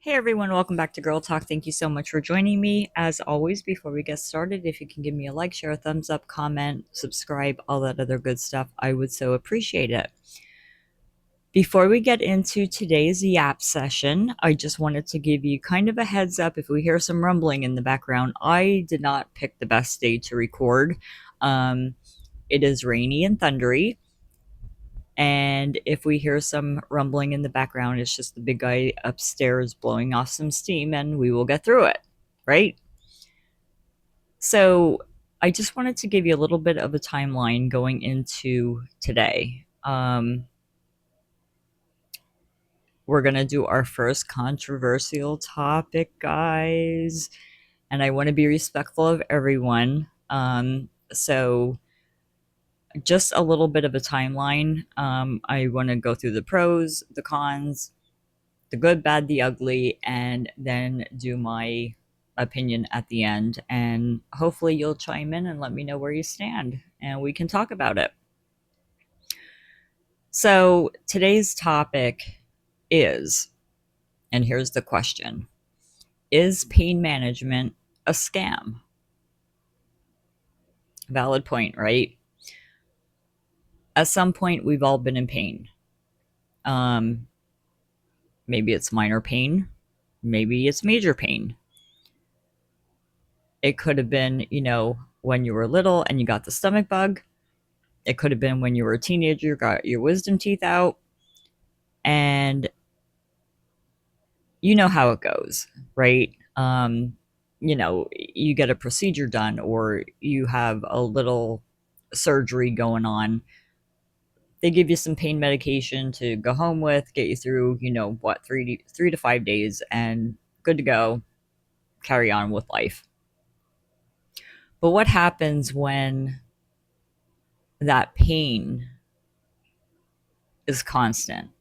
Hey everyone, welcome back to Girl Talk. Thank you so much for joining me. As always, before we get started, if you can give me a like, share, a thumbs up, comment, subscribe, all that other good stuff, I would so appreciate it. Before we get into today's yap session, I just wanted to give you kind of a heads up if we hear some rumbling in the background. I did not pick the best day to record. Um, it is rainy and thundery. And if we hear some rumbling in the background, it's just the big guy upstairs blowing off some steam, and we will get through it, right? So, I just wanted to give you a little bit of a timeline going into today. We're going to do our first controversial topic, guys, and I want to be respectful of everyone. So, just a little bit of a timeline. I want to go through the pros, the cons, the good, bad, the ugly, and then do my opinion at the end. And hopefully, you'll chime in and let me know where you stand, and we can talk about it. So, today's topic is, and here's the question: is pain management a scam? Valid point, right? At some point, we've all been in pain. Um, Maybe it's minor pain, maybe it's major pain. It could have been, when you were little and you got the stomach bug. It could have been when you were a teenager, got your wisdom teeth out, and you know how it goes, right? You get a procedure done or you have a little surgery going on. They give you some pain medication to go home with, get you through, 3 to 5 days, and good to go, carry on with life. But what happens when that pain is constant?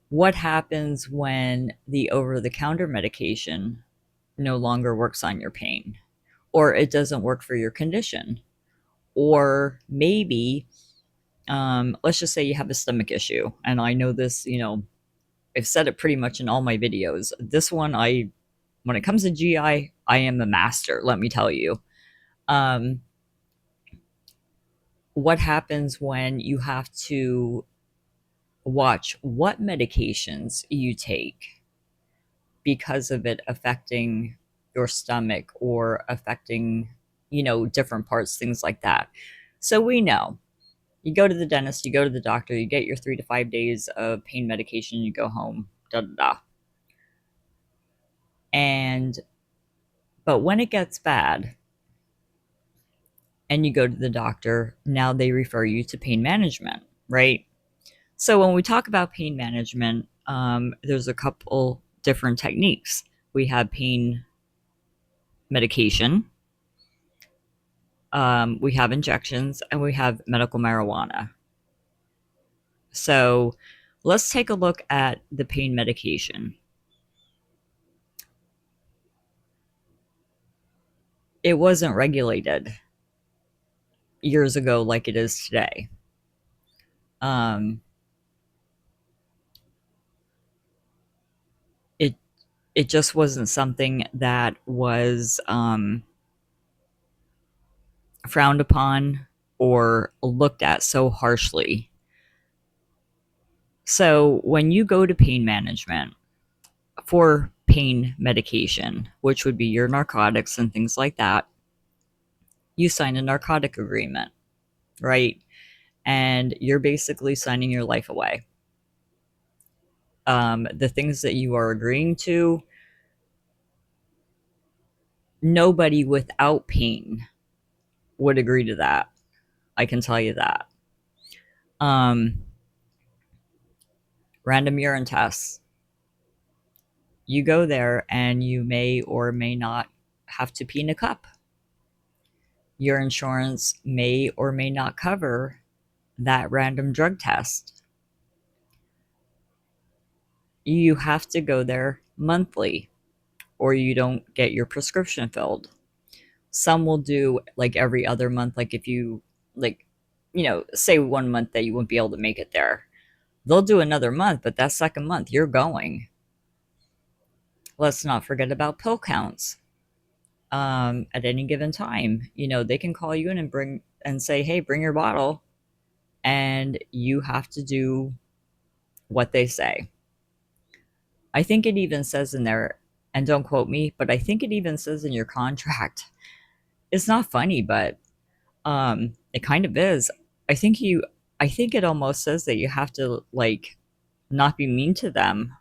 What happens when the over the counter medication no longer works on your pain, or it doesn't work for your condition? Or maybe, let's just say you have a stomach issue. And I know this, I've said it pretty much in all my videos. This one, when it comes to GI, I am a master, let me tell you. Um, what happens when you have to watch what medications you take because of it affecting your stomach or affecting, different parts, things like that. So we know you go to the dentist, you go to the doctor, you get your 3 to 5 days of pain medication, you go home, da da da. And, but when it gets bad and you go to the doctor, now they refer you to pain management, right? So when we talk about pain management, there's a couple different techniques. We have pain medication, we have injections, and we have medical marijuana. So let's take a look at the pain medication. It wasn't regulated years ago like it is today. Um, it it just wasn't something that was frowned upon or looked at so harshly. So when you go to pain management for pain medication, which would be your narcotics and things like that, you sign a narcotic agreement, right? And you're basically signing your life away. The things that you are agreeing to, nobody without pain would agree to that. I can tell you that. Um, Random urine tests. You go there and you may or may not have to pee in a cup. Your insurance may or may not cover that random drug test. You have to go there monthly or you don't get your prescription filled. Some will do like every other month, like if you, like, say 1 month that you wouldn't be able to make it there. They'll do another month, but that second month you're going. Let's not forget about pill counts. At any given time, they can call you in and say, hey, bring your bottle, and you have to do what they say. I think it even says in there, and don't quote me, but I think it even says in your contract. It's not funny, but it kind of is. I think you I think it almost says that you have to, like, not be mean to them,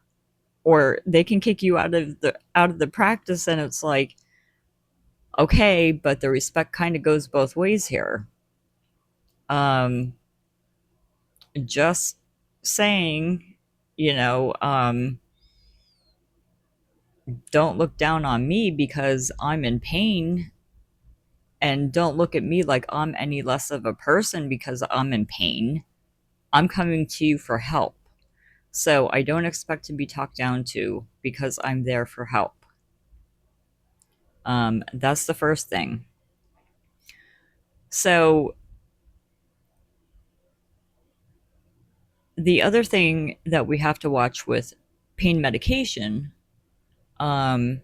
or they can kick you out of the practice, and it's like, okay, but the respect kind of goes both ways here. Um just saying, you know, don't look down on me because I'm in pain, and don't look at me like I'm any less of a person because I'm in pain. I'm coming to you for help. So I don't expect to be talked down to because I'm there for help. That's the first thing. So the other thing that we have to watch with pain medication, um,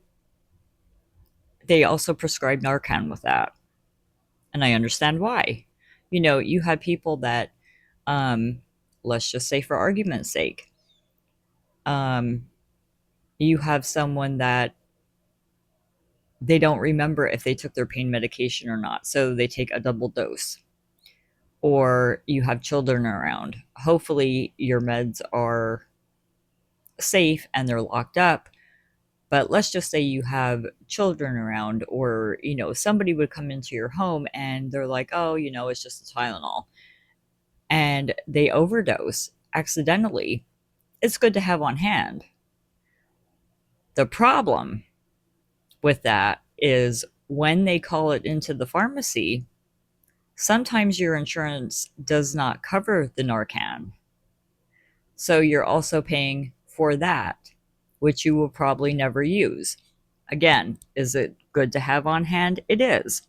they also prescribe Narcan with that. And I understand why. You have people that, um, let's just say for argument's sake, um, you have someone that they don't remember if they took their pain medication or not, so they take a double dose. Or you have children around. Hopefully, your meds are safe and they're locked up. But let's just say you have children around, or somebody would come into your home and they're like, oh, it's just a Tylenol, and they overdose accidentally. It's good to have on hand. The problem with that is when they call it into the pharmacy, sometimes your insurance does not cover the Narcan. So you're also paying for that, which you will probably never use. Again, is it good to have on hand? It is.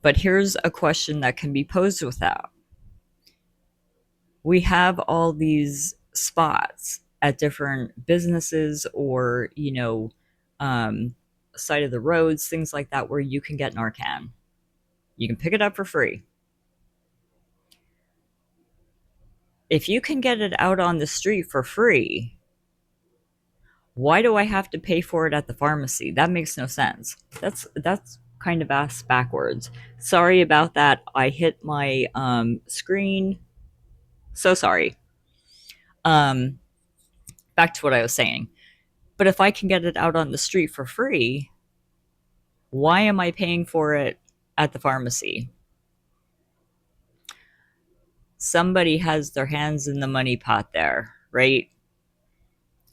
But here's a question that can be posed with that. We have all these spots at different businesses, or, side of the roads, things like that, where you can get Narcan. You can pick it up for free. If you can get it out on the street for free, why do I have to pay for it at the pharmacy? That makes no sense. That's kind of ass backwards. Sorry about that. I hit my screen. So sorry. Um Back to what I was saying. But if I can get it out on the street for free, why am I paying for it at the pharmacy? Somebody has their hands in the money pot there, right?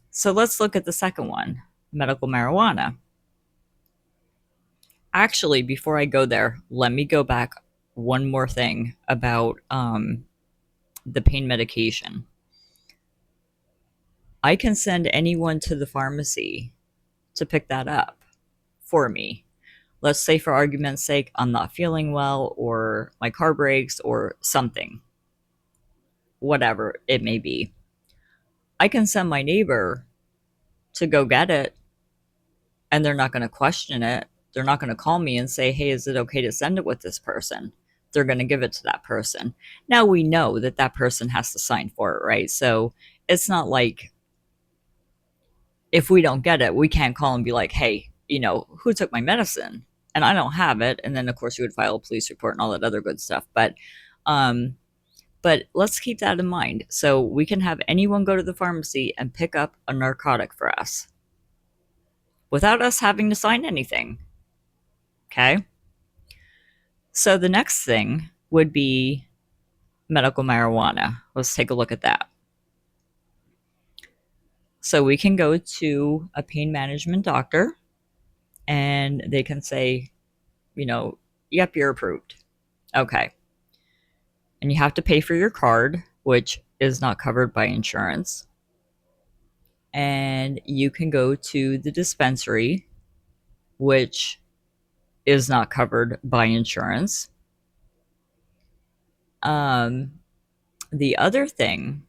So let's look at the second one, medical marijuana. Actually, before I go there, let me go back one more thing about the pain medication. I can send anyone to the pharmacy to pick that up for me. Let's say, for argument's sake, I'm not feeling well, or my car breaks, or something, whatever it may be. I can send my neighbor to go get it, and they're not going to question it. They're not going to call me and say, hey, is it okay to send it with this person? They're going to give it to that person. Now we know that that person has to sign for it, right? So it's not like, if we don't get it, we can't call and be like, hey, who took my medicine? And I don't have it. And then, of course, you would file a police report and all that other good stuff. Um, but let's keep that in mind. So we can have anyone go to the pharmacy and pick up a narcotic for us without us having to sign anything. Okay. So the next thing would be medical marijuana. Let's take a look at that. So we can go to a pain management doctor and they can say, yep, you're approved. Okay. And you have to pay for your card, which is not covered by insurance. And you can go to the dispensary, which is not covered by insurance. The other thing,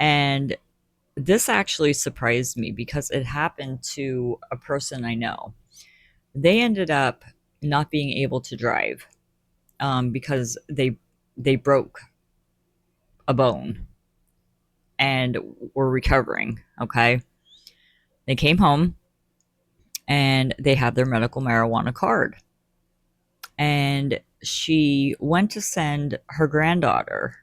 and This actually surprised me because it happened to a person I know. They ended up not being able to drive because they broke a bone and were recovering. Okay, they came home and they had their medical marijuana card, and she went to send her granddaughter.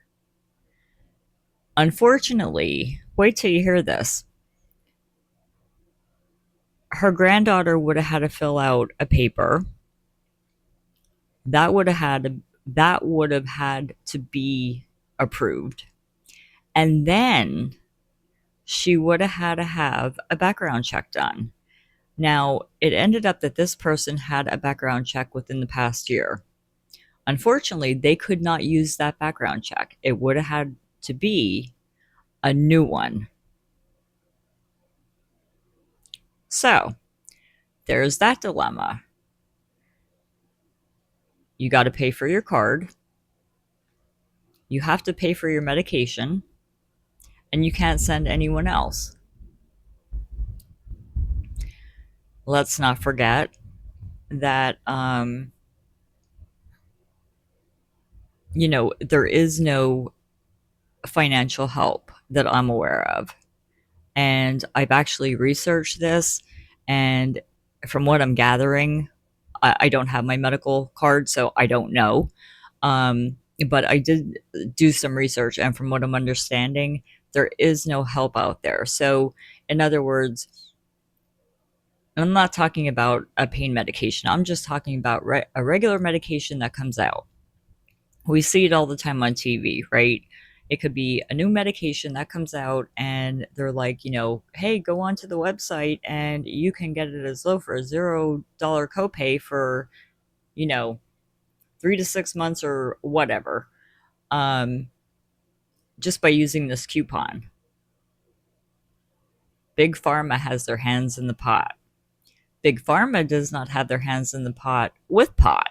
Unfortunately, wait till you hear this. Her granddaughter would have had to fill out a paper that would have had to be approved, and then she would have had to have a background check done. Now, it ended up that this person had a background check within the past year. Unfortunately, they could not use that background check. It would have had to be a new one. So, there's that dilemma. You got to pay for your card, you have to pay for your medication, and you can't send anyone else. Let's not forget that there is no financial help that I'm aware of. And I've actually researched this, and from what I'm gathering, I don't have my medical card, so I don't know. But I did do some research, and from what I'm understanding, there is no help out there. So, in other words, I'm not talking about a pain medication. I'm just talking about a regular medication that comes out. We see it all the time on TV, right? It could be a new medication that comes out, and they're like, hey, go onto the website and you can get it as low for a $0 copay for, you know, 3 to 6 months or whatever, um, just by using this coupon. Big Pharma has their hands in the pot. Big Pharma does not have their hands in the pot with pot.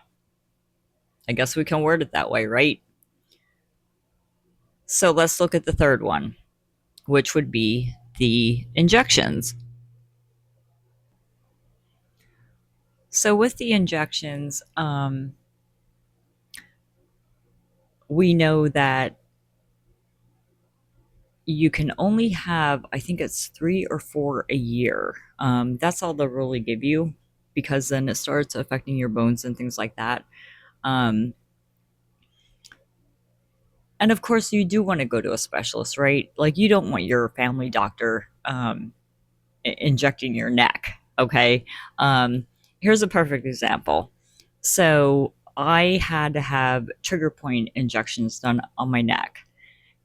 I guess we can word it that way, right? So let's look at the third one, which would be the injections. So with the injections, we know that you can only have, I think it's 3 or 4 a year. That's all they'll really give you, because then it starts affecting your bones and things like that. Um, and of course, you do want to go to a specialist, right? Like, you don't want your family doctor injecting your neck. Okay. Here's a perfect example. So I had to have trigger point injections done on my neck,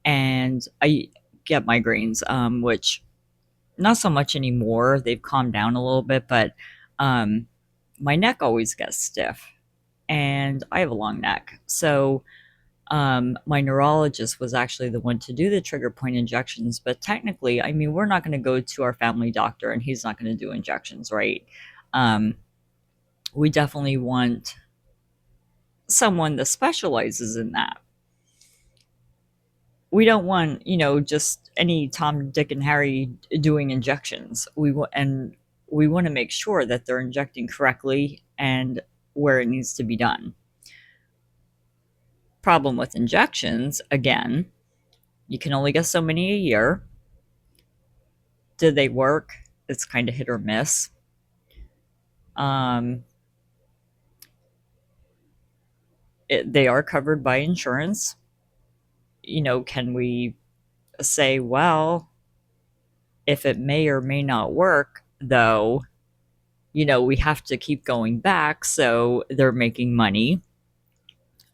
and I get migraines, which not so much anymore. They've calmed down a little bit, but um, my neck always gets stiff, and I have a long neck. So my neurologist was actually the one to do the trigger point injections. But technically, I mean, we're not going to go to our family doctor and he's not going to do injections, right? Um, we definitely want someone that specializes in that. We don't want, just any Tom, Dick, and Harry doing injections. We want to make sure that they're injecting correctly and where it needs to be done. Problem with injections, again, you can only get so many a year. Do they work? It's kind of hit or miss. Um, they are covered by insurance. Can we say, well, if it may or may not work, though, we have to keep going back, so they're making money.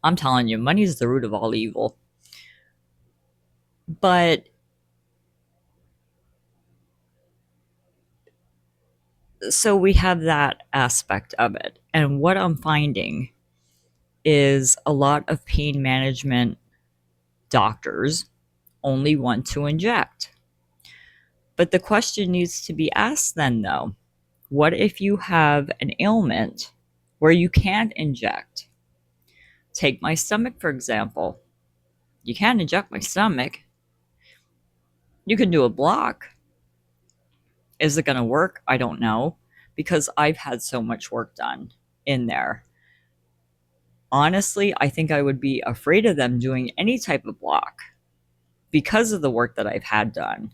I'm telling you, money is the root of all evil. But so we have that aspect of it. And what I'm finding is a lot of pain management doctors only want to inject. But the question needs to be asked then, though, what if you have an ailment where you can't inject? Take my stomach, for example. You can't inject my stomach. You can do a block. Is it going to work? I don't know, because I've had so much work done in there. Honestly, I think I would be afraid of them doing any type of block because of the work that I've had done.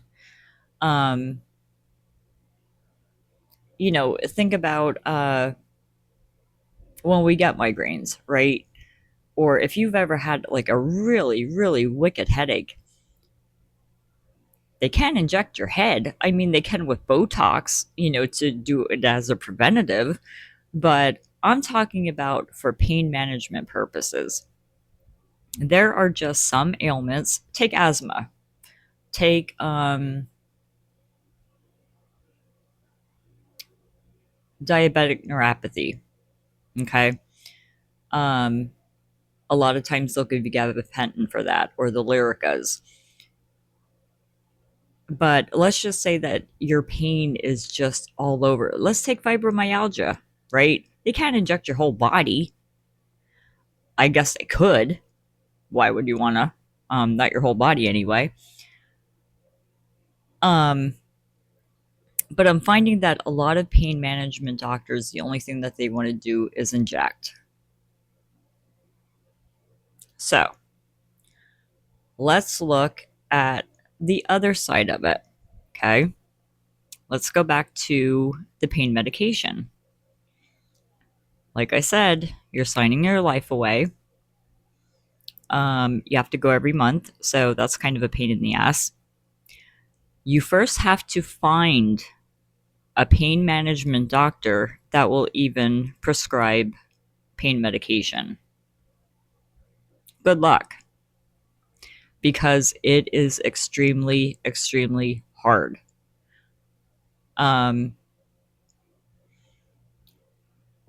Think about when we get migraines, right? Or if you've ever had like a really, really wicked headache, they can inject your head. I mean, they can with Botox, to do it as a preventative, but I'm talking about for pain management purposes. There are just some ailments. Take asthma. Take diabetic neuropathy. Okay. Um, a lot of times they'll give you gabapentin for that, or the Lyricas. But let's just say that your pain is just all over. Let's take fibromyalgia, right? They can't inject your whole body. I guess they could. Why would you want to? Not your whole body anyway. But I'm finding that a lot of pain management doctors, the only thing that they want to do is inject. So let's look at the other side of it. Okay. Let's go back to the pain medication. Like I said, you're signing your life away. You have to go every month, so that's kind of a pain in the ass. You first have to find a pain management doctor that will even prescribe pain medication. Good luck, because it is extremely, extremely hard.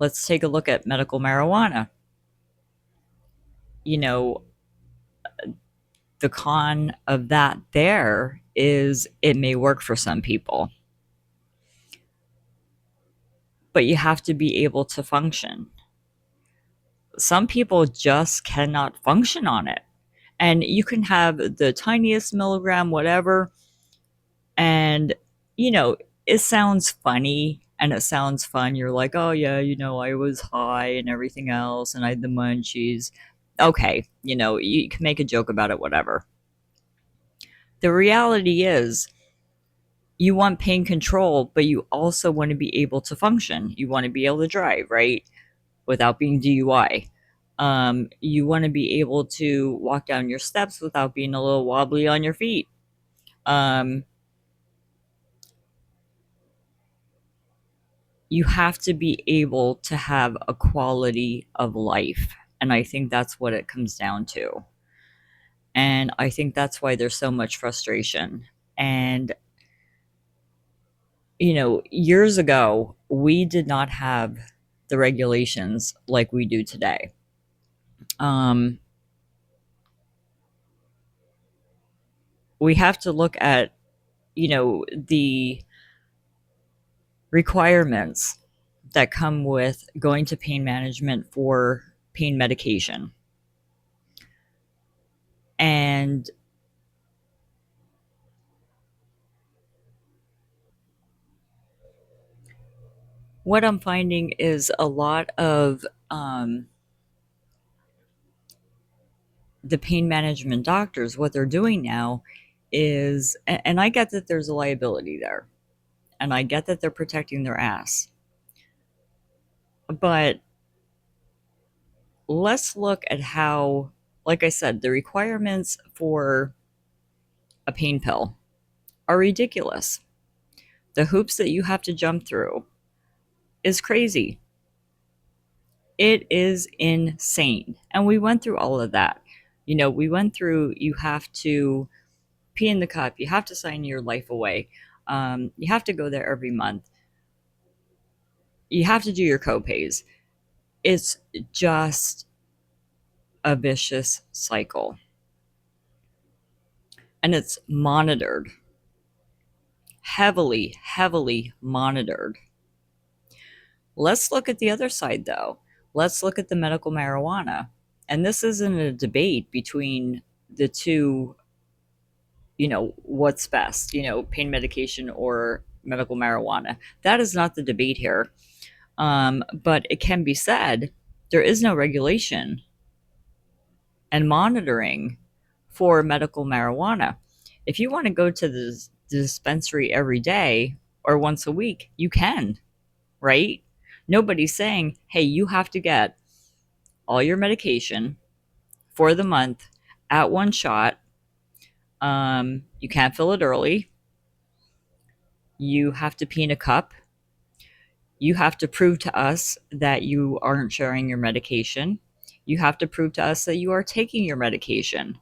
Let's take a look at medical marijuana. The con of that there is it may work for some people, but you have to be able to function. Some people just cannot function on it. And you can have the tiniest milligram, whatever, and, it sounds funny and it sounds fun. You're like, oh, yeah, I was high and everything else, and I had the munchies. Okay, you can make a joke about it, whatever. The reality is, you want pain control, but you also want to be able to function. You want to be able to drive, right? Without being DUI. You want to be able to walk down your steps without being a little wobbly on your feet. You have to be able to have a quality of life. And I think that's what it comes down to. And I think that's why there's so much frustration. And, years ago, we did not have the regulations like we do today. We have to look at, the requirements that come with going to pain management for pain medication. And what I'm finding is a lot of the pain management doctors, what they're doing now is, and I get that there's a liability there, and I get that they're protecting their ass. But let's look at how, like I said, the requirements for a pain pill are ridiculous. The hoops that you have to jump through is crazy. It is insane. And we went through all of that. We went through, you have to pee in the cup, you have to sign your life away, you have to go there every month, you have to do your copays. It's just a vicious cycle. And it's monitored. Heavily, heavily monitored. Let's look at the other side, though. Let's look at the medical marijuana. And this isn't a debate between the two, what's best, pain medication or medical marijuana. That is not the debate here. But it can be said there is no regulation and monitoring for medical marijuana. If you want to go to the dispensary every day or once a week, you can, right? Nobody's saying, hey, you have to get all your medication for the month at one shot. You can't fill it early. You have to pee in a cup. You have to prove to us that you aren't sharing your medication. You have to prove to us that you are taking your medication.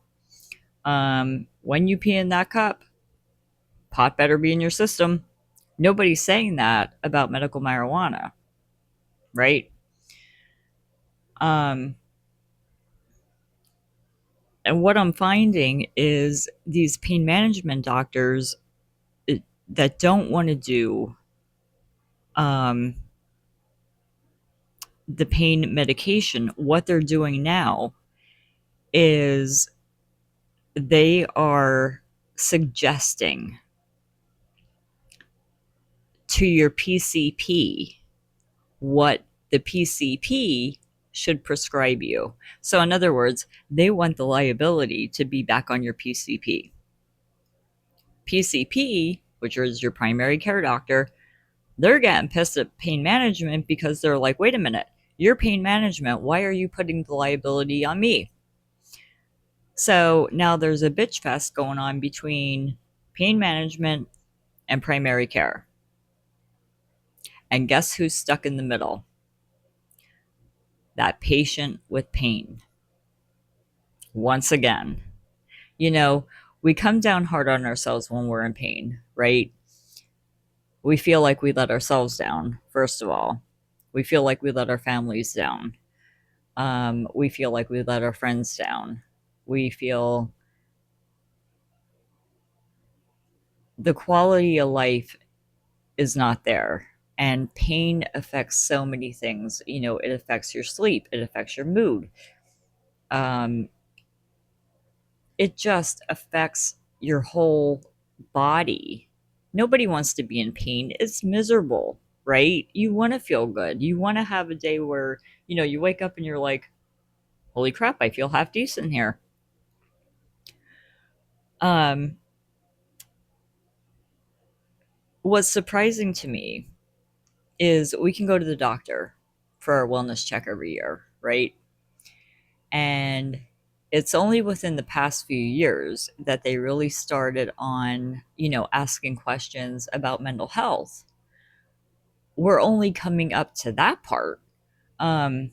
When you pee in that cup, pot better be in your system. Nobody's saying that about medical marijuana, right? And what I'm finding is these pain management doctors that don't want to do the pain medication, what they're doing now is they are suggesting to your PCP what the PCP should prescribe you. So, in other words, they want the liability to be back on your PCP. PCP, which is your primary care doctor, they're getting pissed at pain management because they're like, wait a minute, your pain management, why are you putting the liability on me? So now there's a bitch fest going on between pain management and primary care. And guess who's stuck in the middle? That patient with pain. Once again, we come down hard on ourselves when we're in pain, right? We feel like we let ourselves down, first of all. We feel like we let our families down. We feel like we let our friends down. We feel the quality of life is not there. And pain affects so many things. It affects your sleep, it affects your mood. It just affects your whole body. Nobody wants to be in pain. It's miserable, right? You want to feel good. You want to have a day where, you wake up and you're like, holy crap, I feel half decent here. What's surprising to me is we can go to the doctor for our wellness check every year, right? And it's only within the past few years that they really started on, asking questions about mental health. We're only coming up to that part. And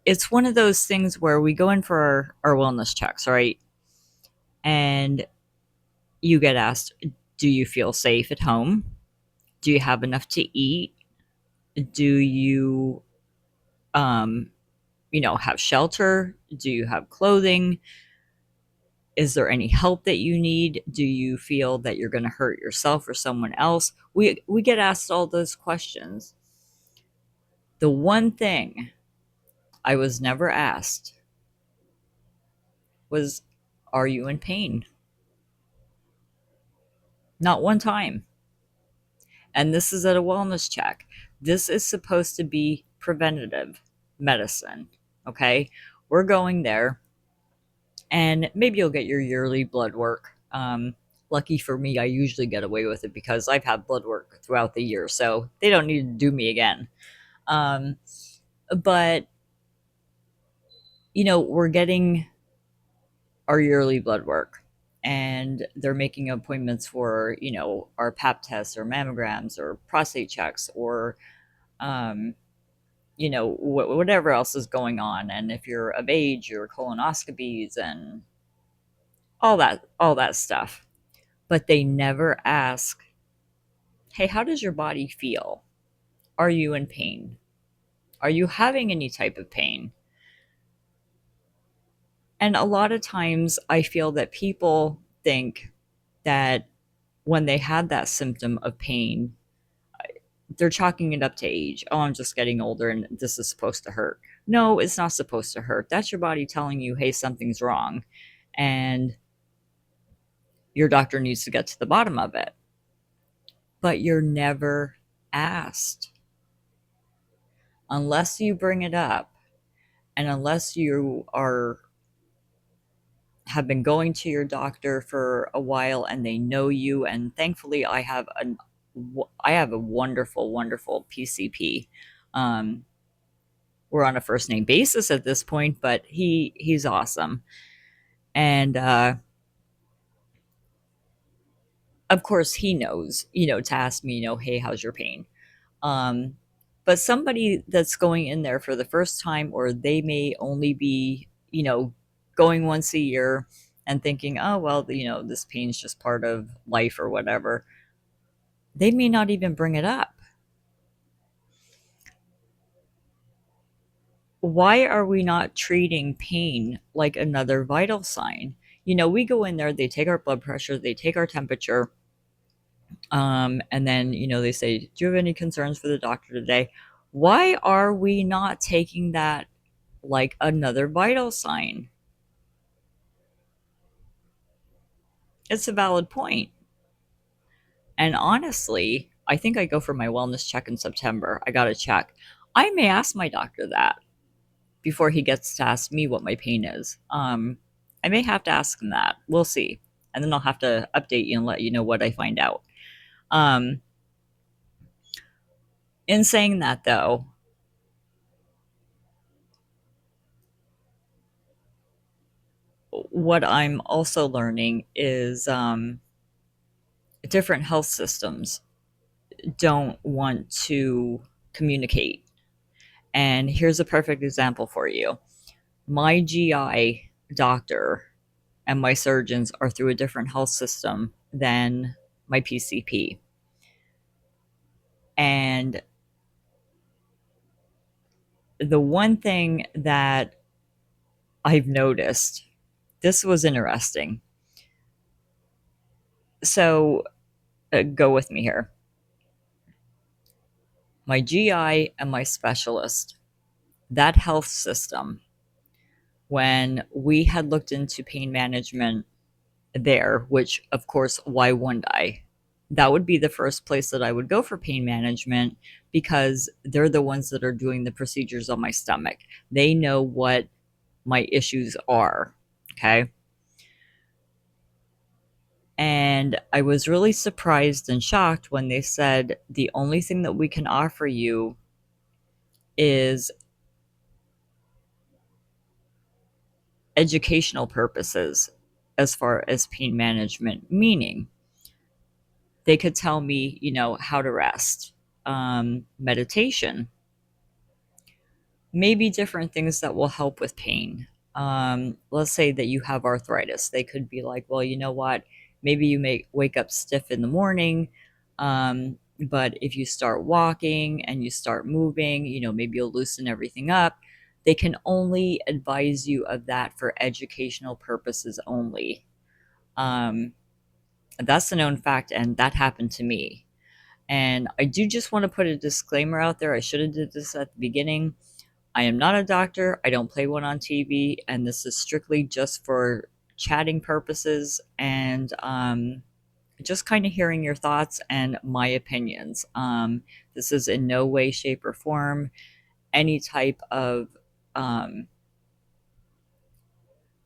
it's one of those things where we go in for our wellness checks, right? And you get asked, do you feel safe at home? Do you have enough to eat? Do you, have shelter? Do you have clothing? Is there any help that you need? Do you feel that you're going to hurt yourself or someone else? We get asked all those questions. The one thing I was never asked was, are you in pain? Not one time. And this is at a wellness check. This is supposed to be preventative medicine. Okay. We're going there, and maybe you'll get your yearly blood work. Lucky for me, I usually get away with it because I've had blood work throughout the year, so they don't need to do me again. But we're getting our yearly blood work, and they're making appointments for our pap tests or mammograms or prostate checks or whatever else is going on. And if you're of age, your colonoscopies and all that stuff. But they never ask, hey, how does your body feel? Are you in pain? Are you having any type of pain? And a lot of times I feel that people think that when they had that symptom of pain, they're chalking it up to age. Oh, I'm just getting older and this is supposed to hurt. No, it's not supposed to hurt. That's your body telling you, hey, something's wrong. And your doctor needs to get to the bottom of it. But you're never asked unless you bring it up and unless you are have been going to your doctor for a while and they know you. And thankfully I have a wonderful PCP. um, we're on a first name basis at this point, but he's awesome. And of course he knows, to ask me, hey, how's your pain? um, but somebody that's going in there for the first time, or they may only be, going once a year and thinking, oh well, this pain's just part of life or whatever, they may not even bring it up. Why are we not treating pain like another vital sign? We go in there, they take our blood pressure, they take our temperature, and then, they say, do you have any concerns for the doctor today? Why are we not taking that like another vital sign? It's a valid point. And honestly, I think I go for my wellness check in September. I got to check. I may ask my doctor that before he gets to ask me what my pain is. I may have to ask him that. We'll see. And then I'll have to update you and let you know what I find out. Um, in saying that, though, what I'm also learning is different health systems don't want to communicate. And here's a perfect example for you. My GI doctor and my surgeons are through a different health system than my PCP. And the one thing that I've noticed, this was interesting. So go with me here. My GI and my specialist, that health system, when we had looked into pain management there, which of course, why wouldn't I? That would be the first place that I would go for pain management because they're the ones that are doing the procedures on my stomach. They know what my issues are. Okay. And I was really surprised and shocked when they said the only thing that we can offer you is educational purposes as far as pain management, meaning they could tell me, how to rest, meditation, maybe different things that will help with pain. Let's say that you have arthritis. They could be like, well, you know what? Maybe you may wake up stiff in the morning. But if you start walking and you start moving, maybe you'll loosen everything up. They can only advise you of that for educational purposes only. Um, that's a known fact, and that happened to me. And I do just want to put a disclaimer out there. I should have did this at the beginning. I am not a doctor. I don't play one on TV, and this is strictly just for chatting purposes and just kind of hearing your thoughts and my opinions. This is in no way, shape, or form any type of um,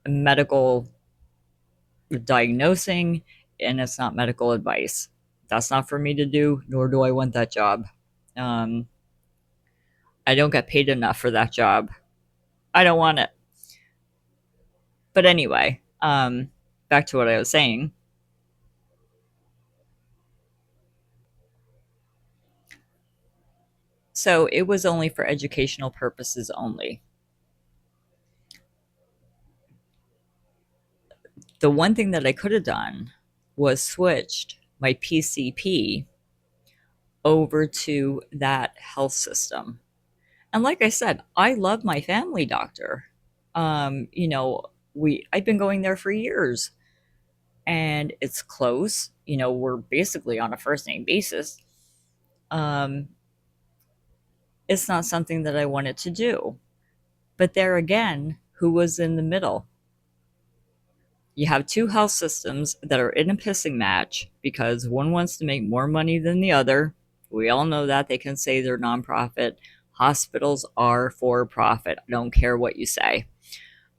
medical diagnosing, and it's not medical advice. That's not for me to do, nor do I want that job. Um, I don't get paid enough for that job. I don't want it. But anyway, back to what I was saying. So it was only for educational purposes only. The one thing that I could have done was switched my PCP over to that health system. And like I said, I love my family doctor. Um, you know, I've been going there for years and it's close. We're basically on a first name basis. um, it's not something that I wanted to do. But there again, who was in the middle? You have two health systems that are in a pissing match because one wants to make more money than the other. We all know that. They can say they're nonprofit. Hospitals are for profit. I don't care what you say.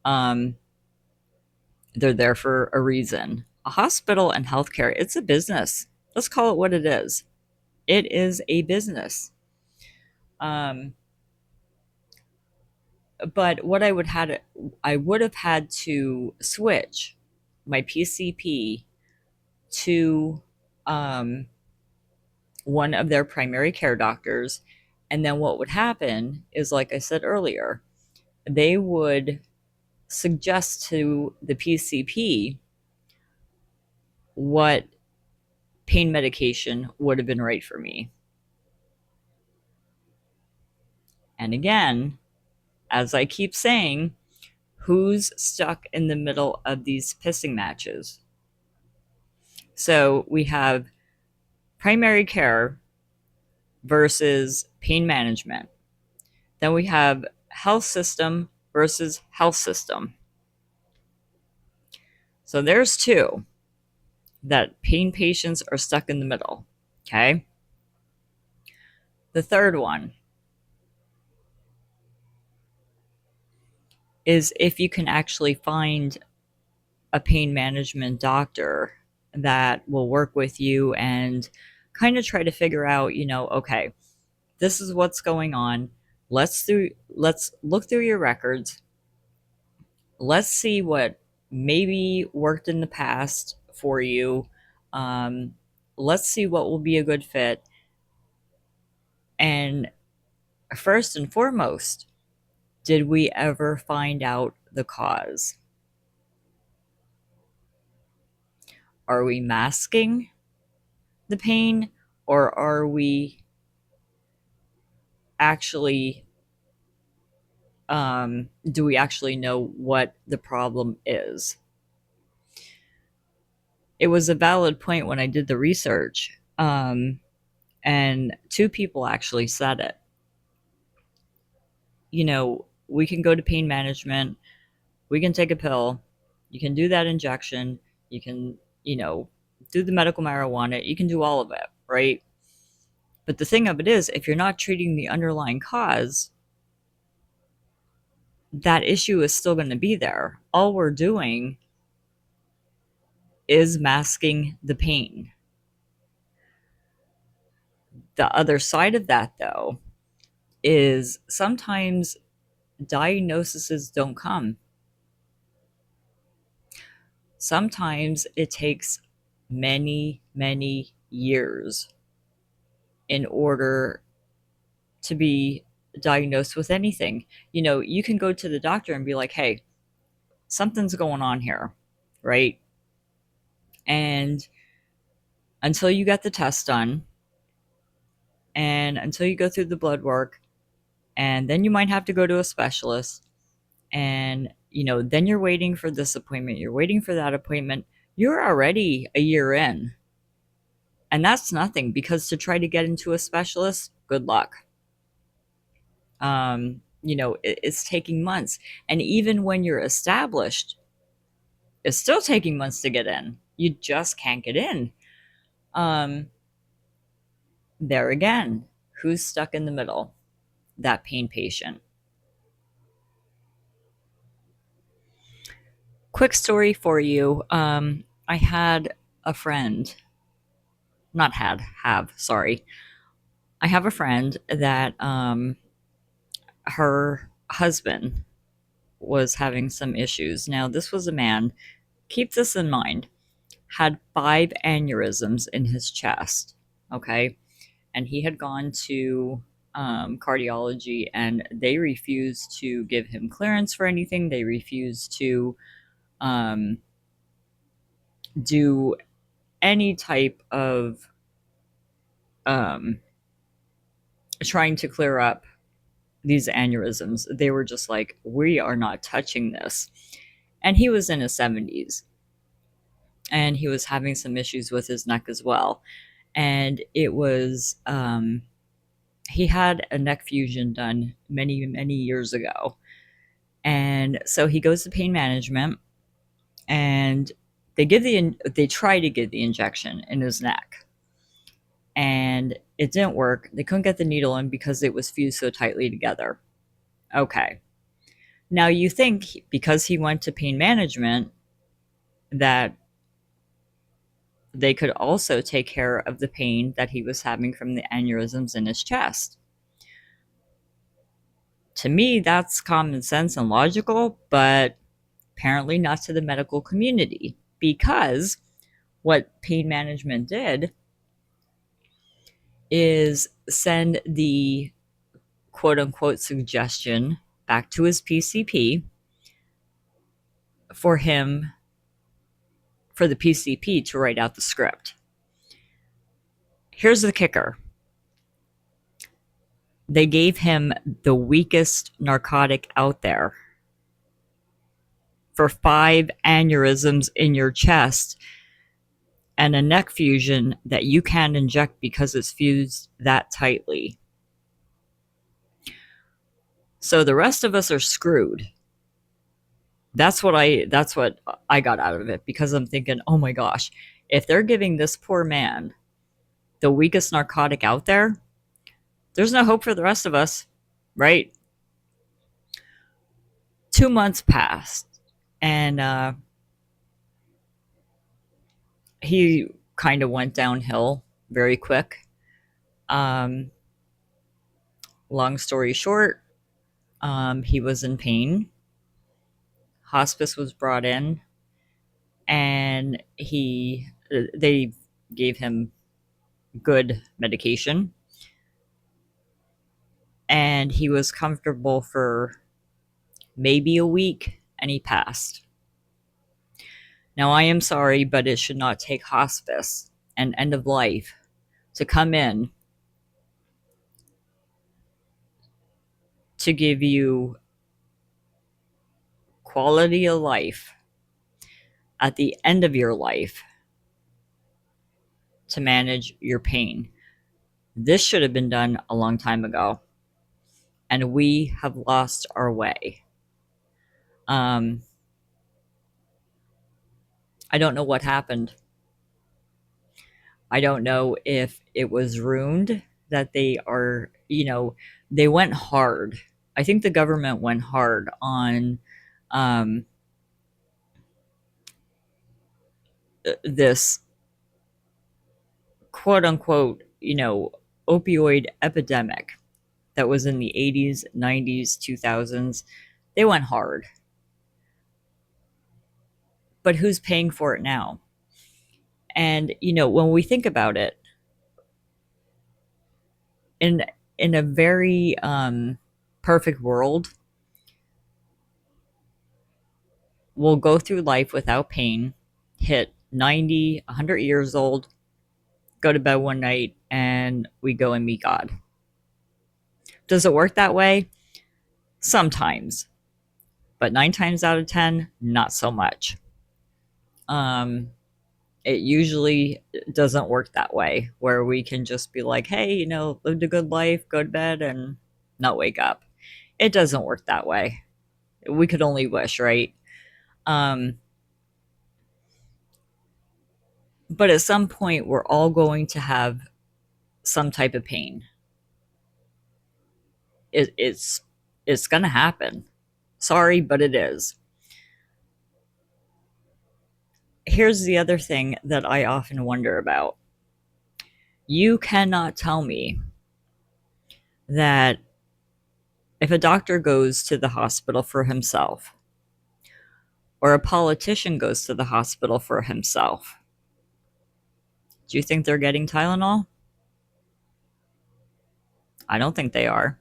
Um, they're there for a reason. A hospital and healthcare, it's a business. Let's call it what it is. It is a business. Um, but what I would have had to switch my PCP to um, one of their primary care doctors. And then what would happen is, like I said earlier, they would suggest to the PCP what pain medication would have been right for me. And again, as I keep saying, who's stuck in the middle of these pissing matches? So we have primary care versus pain management. Then we have health system versus health system. So there's two that pain patients are stuck in the middle. Okay. The third one is if you can actually find a pain management doctor that will work with you and kind of try to figure out, okay, this is what's going on. Let's look through your records. Let's see what maybe worked in the past for you. Um, let's see what will be a good fit. And first and foremost, did we ever find out the cause? Are we masking the pain, or are we actually, do we actually know what the problem is? It was a valid point when I did the research, and two people actually said it. We can go to pain management, we can take a pill, you can do that injection, you can, do the medical marijuana, you can do all of it, right? But the thing of it is, if you're not treating the underlying cause, that issue is still going to be there. All we're doing is masking the pain. The other side of that, though, is sometimes diagnoses don't come. Sometimes it takes many, many years in order to be diagnosed with anything. You can go to the doctor and be like, hey, something's going on here, right? And until you get the test done, and until you go through the blood work, and then you might have to go to a specialist, and then you're waiting for this appointment, you're waiting for that appointment, you're already a year in. And that's nothing, because to try to get into a specialist, good luck. It's taking months. And even when you're established, it's still taking months to get in. You just can't get in. There again, who's stuck in the middle? That pain patient. Quick story for you. I had a friend, not had, have, sorry. I have a friend that her husband was having some issues. Now, this was a man, keep this in mind, had 5 aneurysms in his chest. Okay. And he had gone to cardiology, and they refused to give him clearance for anything. They refused to do any type of trying to clear up these aneurysms. They were just like, we are not touching this. And he was in his 70s, and he was having some issues with his neck as well. And it was, he had a neck fusion done many, many years ago. And so he goes to pain management, and they try to give the injection in his neck, and it didn't work. They couldn't get the needle in because it was fused so tightly together. Okay. Now you think because he went to pain management that they could also take care of the pain that he was having from the aneurysms in his chest. To me, that's common sense and logical, but apparently not to the medical community, because what pain management did is send the quote unquote suggestion back to his PCP for the PCP to write out the script. Here's the kicker. They gave him the weakest narcotic out there for 5 aneurysms in your chest and a neck fusion that you can't inject because it's fused that tightly. So the rest of us are screwed. That's what I got out of it, because I'm thinking, oh my gosh, if they're giving this poor man the weakest narcotic out there, there's no hope for the rest of us, right? 2 months passed, and he kind of went downhill very quick. Um, Long story short, he was in pain. Hospice was brought in, and they gave him good medication, and he was comfortable for maybe a week, and he passed. Now, I am sorry, but it should not take hospice and end of life to come in to give you quality of life at the end of your life to manage your pain. This should have been done a long time ago, and we have lost our way. I don't know what happened. I don't know if it was ruined, that they went hard. I think the government went hard on um, this quote unquote, opioid epidemic that was in the 80s, 90s, 2000s. They went hard. But who's paying for it now? And, when we think about it, in in a very perfect world, we'll go through life without pain, hit 90, 100 years old, go to bed one night, and we go and meet God. Does it work that way? Sometimes. But 9 times out of 10, not so much. It usually doesn't work that way, where we can just be like, hey, lived a good life, go to bed, and not wake up. It doesn't work that way. We could only wish, right? Um, but at some point, we're all going to have some type of pain. It's going to happen. Sorry, but it is. Here's the other thing that I often wonder about. You cannot tell me that if a doctor goes to the hospital for himself, or a politician goes to the hospital for himself, do you think they're getting Tylenol? I don't think they are.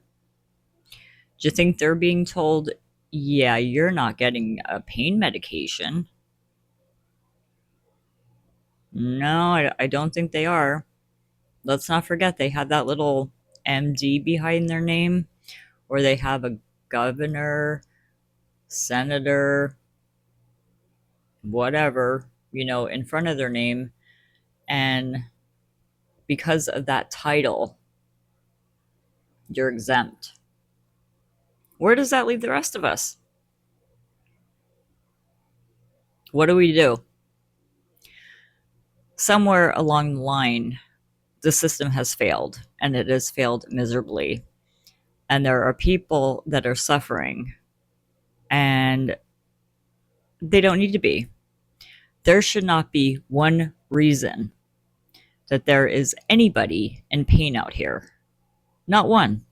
Do you think they're being told, yeah, you're not getting a pain medication? No, I don't think they are. Let's not forget they had that little MD behind their name, or they have a governor, senator, whatever, in front of their name. And because of that title, you're exempt. Where does that leave the rest of us? What do we do? Somewhere along the line, the system has failed, and it has failed miserably. And there are people that are suffering, and they don't need to be. There should not be one reason that there is anybody in pain out here. Not one.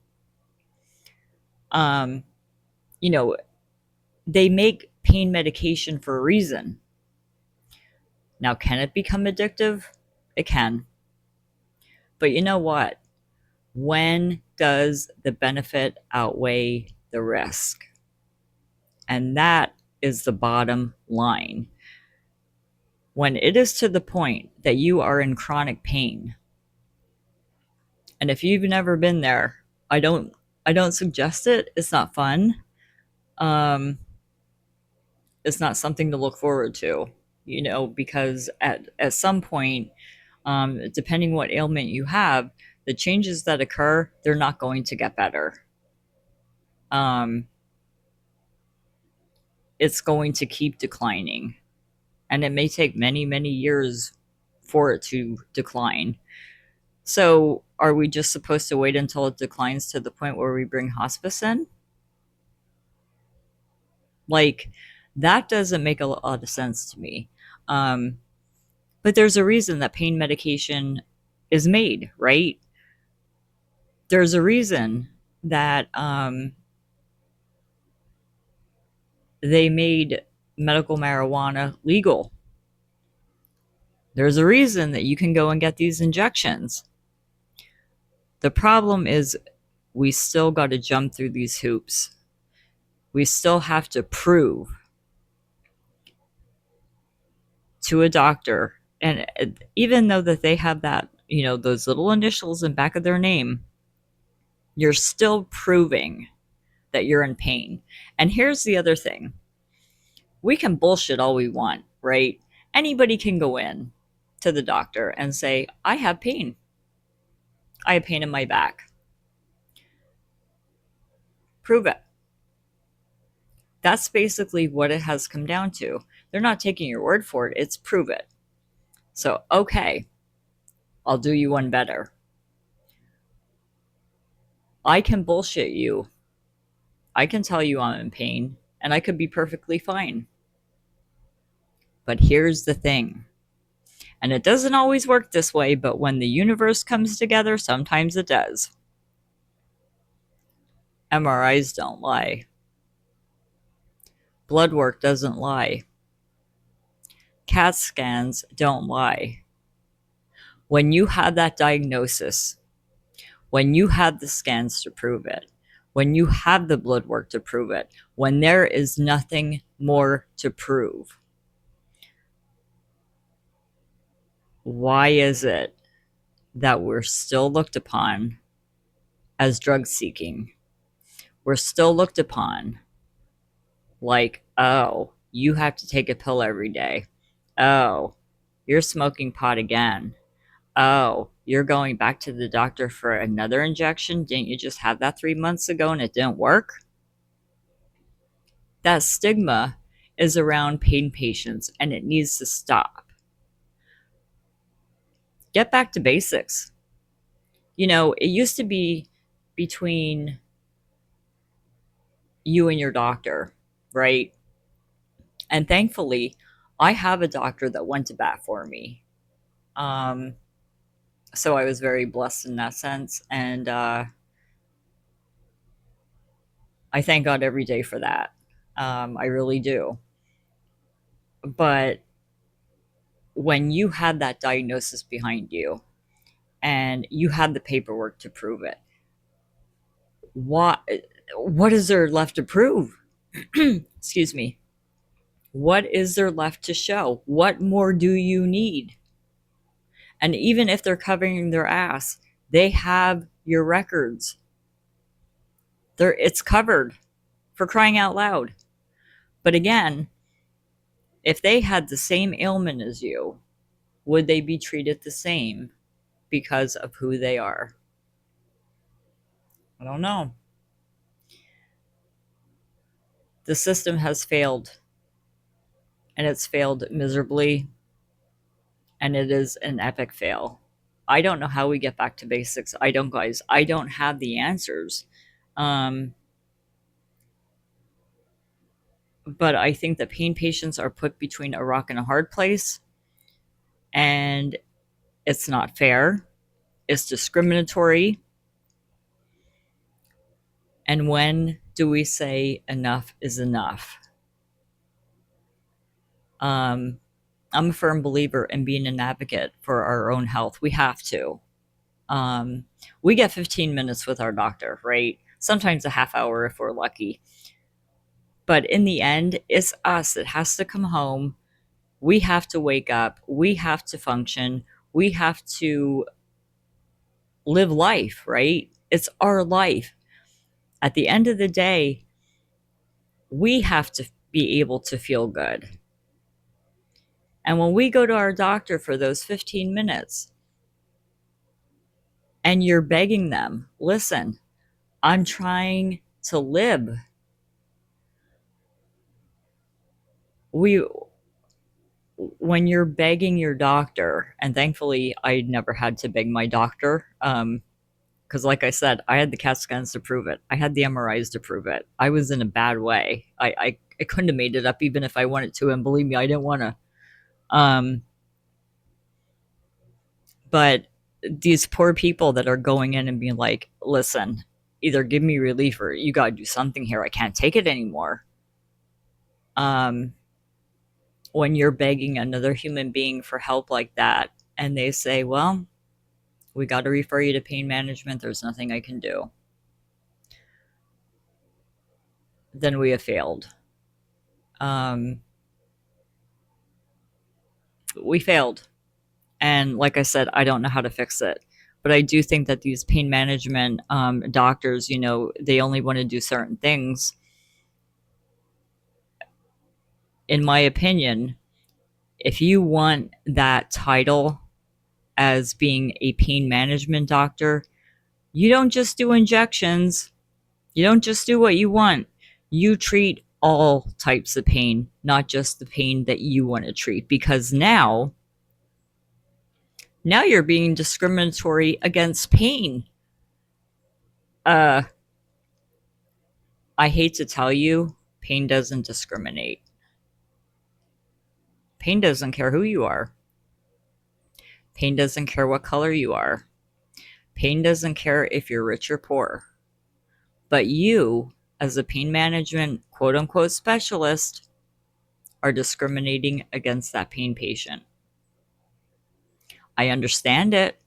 Um, you know, they make pain medication for a reason. Now, can it become addictive? It can. But you know what? When does the benefit outweigh the risk? And that is the bottom line. When it is to the point that you are in chronic pain, and if you've never been there, I don't suggest it. It's not fun. Um, it's not something to look forward to, because at some point, depending what ailment you have, the changes that occur, they're not going to get better. It's going to keep declining, and it may take many, many years for it to decline. So are we just supposed to wait until it declines to the point where we bring hospice in? Like, that doesn't make a lot of sense to me. But there's a reason that pain medication is made, right? There's a reason that they made medical marijuana legal. There's a reason that you can go and get these injections. The problem is we still got to jump through these hoops. We still have to prove to a doctor, and even though that they have that, those little initials in back of their name, you're still proving that you're in pain. And here's the other thing. We can bullshit all we want, right? Anybody can go in to the doctor and say, I have pain. I have pain in my back. Prove it. That's basically what it has come down to. They're not taking your word for it. It's prove it. So, okay, I'll do you one better. I can bullshit you. I can tell you I'm in pain, and I could be perfectly fine. But here's the thing. And it doesn't always work this way, but when the universe comes together, sometimes it does. MRIs don't lie. Blood work doesn't lie. CAT scans don't lie. When you have that diagnosis, when you have the scans to prove it, when you have the blood work to prove it, when there is nothing more to prove, why is it that we're still looked upon as drug seeking? We're still looked upon like, oh, you have to take a pill every day. Oh, you're smoking pot again. Oh, you're going back to the doctor for another injection? Didn't you just have that 3 months ago and it didn't work? That stigma is around pain patients, and it needs to stop. Get back to basics. It used to be between you and your doctor, right? And thankfully, I have a doctor that went to bat for me. So I was very blessed in that sense. And I thank God every day for that. I really do. But when you had that diagnosis behind you and you had the paperwork to prove it, what is there left to prove? Excuse me. What is there left to show? What more do you need? And even if they're covering their ass, they have your records. It's covered, for crying out loud. But again, if they had the same ailment as you, would they be treated the same? because of who they are. I don't know. The system has failed, and it's failed miserably, and it is an epic fail. I don't know how we get back to basics. I don't, guys. I don't have the answers. Um, but I think that pain patients are put between a rock and a hard place, and it's not fair. It's discriminatory. And when do we say enough is enough? I'm a firm believer in being an advocate for our own health. We have to. Um, we get 15 minutes with our doctor, right? Sometimes a half hour if we're lucky. But in the end, it's us that has to come home. We have to wake up. We have to function. We have to live life, right? It's our life. At the end of the day, we have to be able to feel good. And when we go to our doctor for those 15 minutes and you're begging them, listen, I'm trying to live. When you're begging your doctor, and thankfully I never had to beg my doctor, because like I said, I had the CAT scans to prove it. I had the MRIs to prove it. I was in a bad way. I couldn't have made it up even if I wanted to, and believe me, I didn't want to. But these poor people that are going in and being like, listen, either give me relief or you got to do something here. I can't take it anymore. When you're begging another human being for help like that, and they say, well, we got to refer you to pain management, there's nothing I can do, then we have failed. We failed. And like I said, I don't know how to fix it. But I do think that these pain management doctors, they only want to do certain things. In my opinion, if you want that title as being a pain management doctor, you don't just do injections. You don't just do what you want. You treat all types of pain, not just the pain that you want to treat, because now you're being discriminatory against pain. I hate to tell you, pain doesn't discriminate. Pain doesn't care who you are. Pain doesn't care what color you are. Pain doesn't care if you're rich or poor. But you, as a pain management quote unquote specialist, are discriminating against that pain patient. I understand it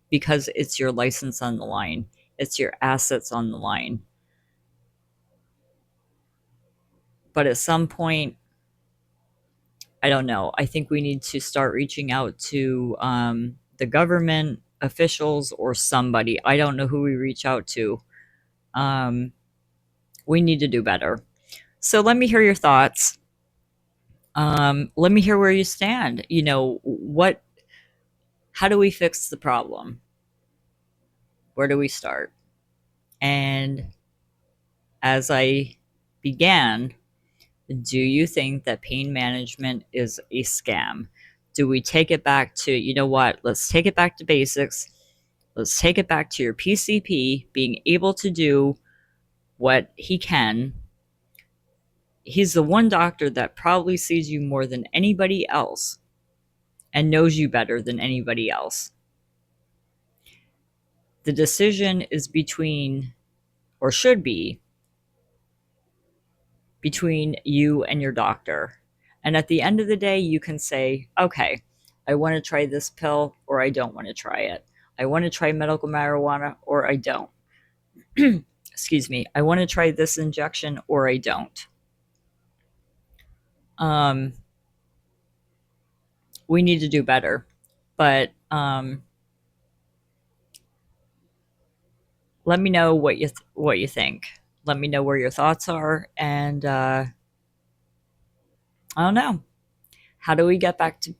because it's your license on the line, it's your assets on the line. But at some point, I don't know, I think we need to start reaching out to the government officials or somebody. I don't know who we reach out to. We need to do better. So let me hear your thoughts. Let me hear where you stand. How do we fix the problem? Where do we start? And as I began, do you think that pain management is a scam? Do we take it back to, let's take it back to basics. Let's take it back to your PCP being able to do what he can. He's the one doctor that probably sees you more than anybody else and knows you better than anybody else. The decision is between, or should be, between you and your doctor. And at the end of the day, you can say, okay, I want to try this pill or I don't want to try it. I want to try medical marijuana or I don't. Excuse me. I want to try this injection or I don't. We need to do better. But let me know what you think. Let me know where your thoughts are, and I don't know. How do we get back to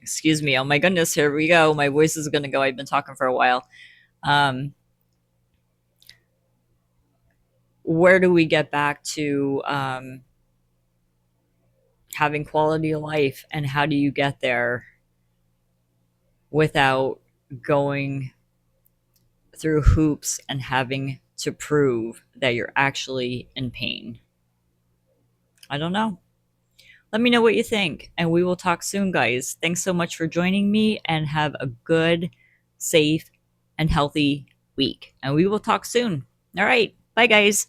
Excuse me. Oh my goodness, here we go. My voice is gonna go. I've been talking for a while. Um, where do we get back to having quality of life, and how do you get there without going through hoops and having to prove that you're actually in pain? I don't know. Let me know what you think, and we will talk soon, guys. Thanks so much for joining me, and have a good, safe, and healthy week. And we will talk soon. All right. Bye, guys.